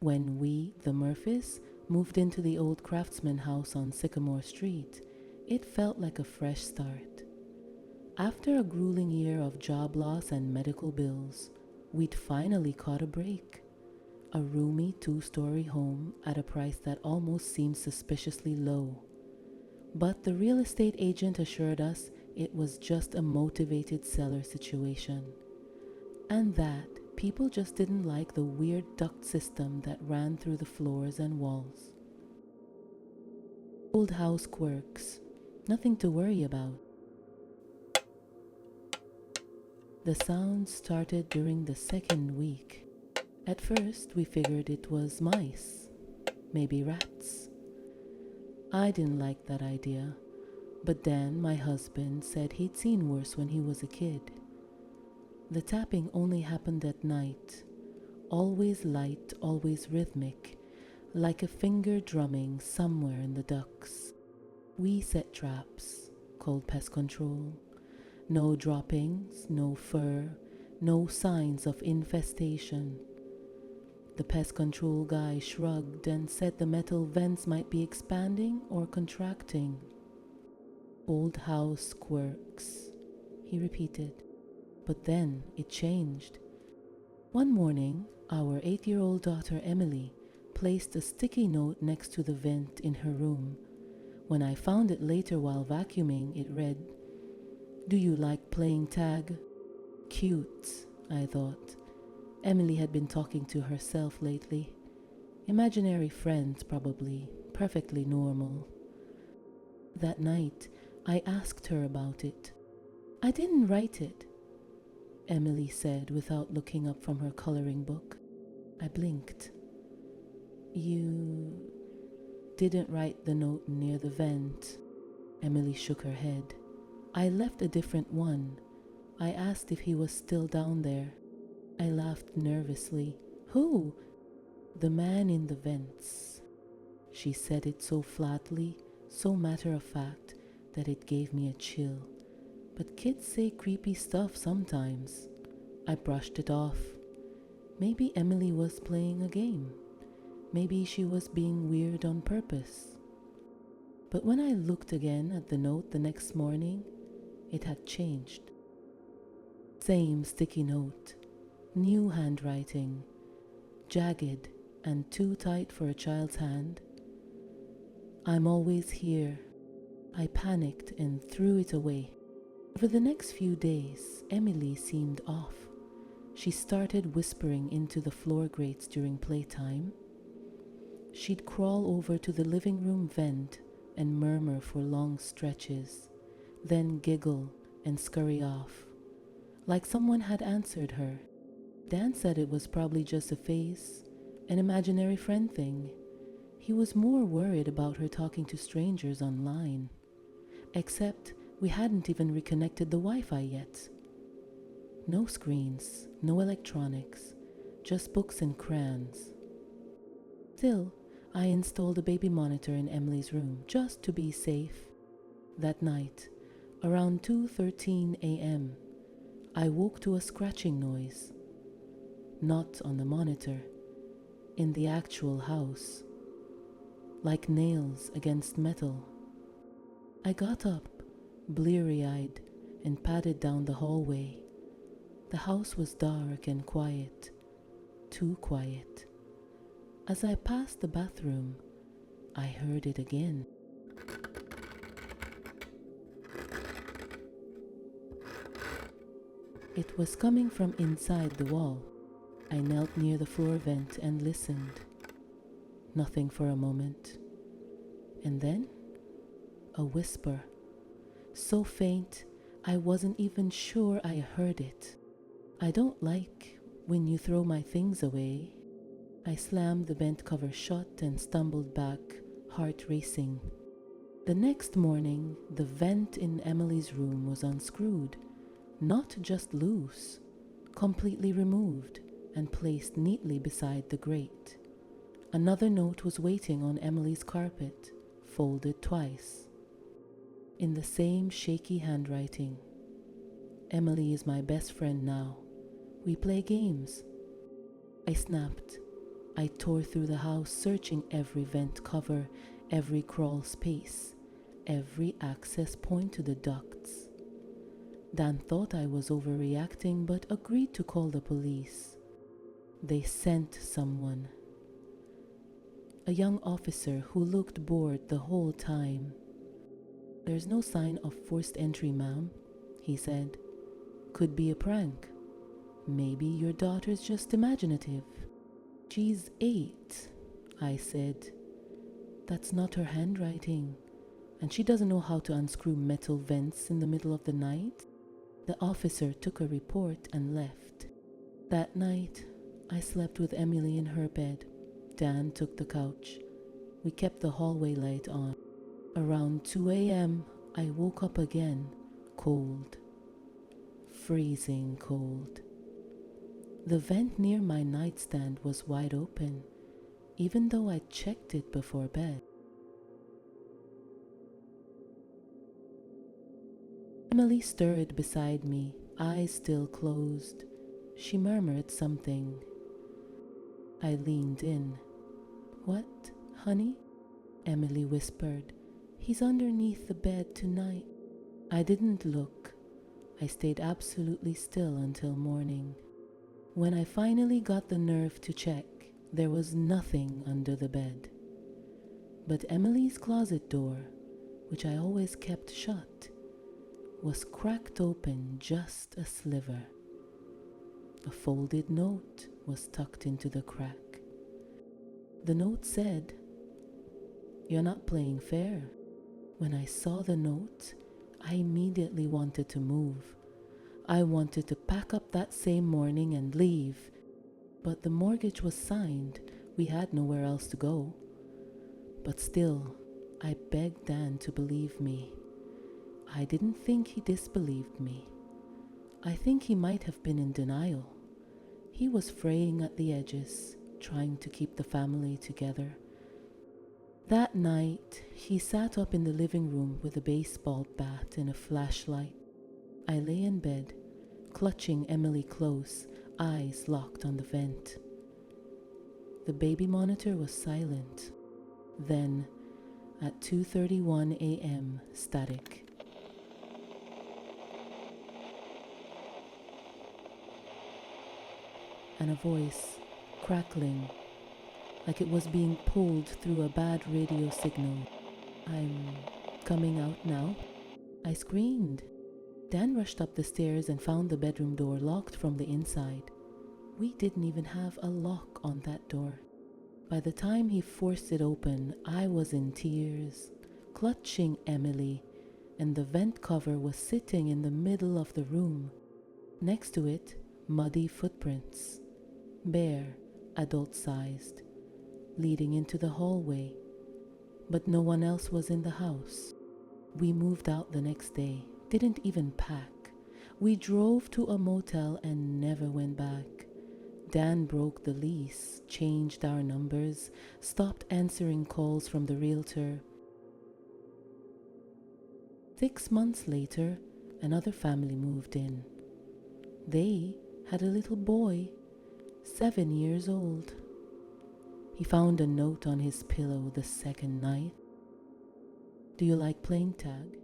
When we, the Murphys, moved into the old craftsman house on Sycamore Street, it felt like a fresh start. After a grueling year of job loss and medical bills, we'd finally caught a break. A roomy 2-story home at a price that almost seemed suspiciously low. But the real estate agent assured us it was just a motivated seller situation, and that people just didn't like the weird duct system that ran through the floors and walls. Old house quirks, nothing to worry about. The sound started during the second week. At first, we figured it was mice, maybe rats. I didn't like that idea, but then my husband said he'd seen worse when he was a kid. The tapping only happened at night, always light, always rhythmic, like a finger drumming somewhere in the ducts. We set traps, called pest control. No droppings, no fur, no signs of infestation. The pest control guy shrugged and said the metal vents might be expanding or contracting. Old house quirks, he repeated. But then it changed. One morning, our 8-year-old daughter Emily placed a sticky note next to the vent in her room. When I found it later while vacuuming, it read, "Do you like playing tag?" Cute, I thought. Emily had been talking to herself lately. Imaginary friends, probably. Perfectly normal. That night, I asked her about it. "I didn't write it," Emily said without looking up from her coloring book. I blinked. "You didn't write the note near the vent?" Emily shook her head. "I left a different one. I asked if he was still down there." I laughed nervously. "Who?" "The man in the vents." She said it so flatly, so matter-of-fact, that it gave me a chill. But kids say creepy stuff sometimes. I brushed it off. Maybe Emily was playing a game. Maybe she was being weird on purpose. But when I looked again at the note the next morning, it had changed. Same sticky note. New handwriting, jagged and too tight for a child's hand. "I'm always here." I panicked and threw it away. Over the next few days, Emily seemed off. She started whispering into the floor grates during playtime. She'd crawl over to the living room vent and murmur for long stretches, then giggle and scurry off, like someone had answered her. Dan said it was probably just a phase, an imaginary friend thing. He was more worried about her talking to strangers online. Except we hadn't even reconnected the Wi-Fi yet. No screens, no electronics, just books and crayons. Still, I installed a baby monitor in Emily's room just to be safe. That night, around 2:13 a.m., I woke to a scratching noise. Not on the monitor, in the actual house, like nails against metal. I got up, bleary-eyed, and padded down the hallway. The house was dark and quiet, too quiet. As I passed the bathroom, I heard it again. It was coming from inside the wall. I knelt near the floor vent and listened. Nothing for a moment. And then, a whisper. So faint, I wasn't even sure I heard it. "I don't like when you throw my things away." I slammed the vent cover shut and stumbled back, heart racing. The next morning, the vent in Emily's room was unscrewed, not just loose, completely removed and placed neatly beside the grate. Another note was waiting on Emily's carpet, folded twice. In the same shaky handwriting. "Emily is my best friend now. We play games." I snapped. I tore through the house, searching every vent cover, every crawl space, every access point to the ducts. Dan thought I was overreacting but agreed to call the police. They sent someone. A young officer who looked bored the whole time. "There's no sign of forced entry, ma'am," he said. "Could be a prank. Maybe your daughter's just imaginative." "She's 8, I said. "That's not her handwriting, and she doesn't know how to unscrew metal vents in the middle of the night." The officer took a report and left. That night, I slept with Emily in her bed. Dan took the couch. We kept the hallway light on. Around 2 a.m., I woke up again, cold. Freezing cold. The vent near my nightstand was wide open, even though I checked it before bed. Emily stirred beside me, eyes still closed. She murmured something. I leaned in. "What, honey?" Emily whispered. "He's underneath the bed tonight." I didn't look. I stayed absolutely still until morning. When I finally got the nerve to check, there was nothing under the bed. But Emily's closet door, which I always kept shut, was cracked open just a sliver. A folded note was tucked into the crack. The note said, "You're not playing fair." When I saw the note, I immediately wanted to move. I wanted to pack up that same morning and leave, but the mortgage was signed. We had nowhere else to go. But still, I begged Dan to believe me. I didn't think he disbelieved me. I think he might have been in denial. He was fraying at the edges, trying to keep the family together. That night, he sat up in the living room with a baseball bat and a flashlight. I lay in bed, clutching Emily close, eyes locked on the vent. The baby monitor was silent. Then, at 2:31 a.m., static. And a voice, crackling, like it was being pulled through a bad radio signal. "I'm coming out now." I screamed. Dan rushed up the stairs and found the bedroom door locked from the inside. We didn't even have a lock on that door. By the time he forced it open, I was in tears, clutching Emily, and the vent cover was sitting in the middle of the room. Next to it, muddy footprints, bare, adult-sized, leading into the hallway. But no one else was in the house. We moved out the next day, didn't even pack. We drove to a motel and never went back. Dan broke the lease, changed our numbers, stopped answering calls from the realtor. 6 months later, another family moved in. They had a little boy, 7 years old. He found a note on his pillow the second night. "Do you like playing tag?"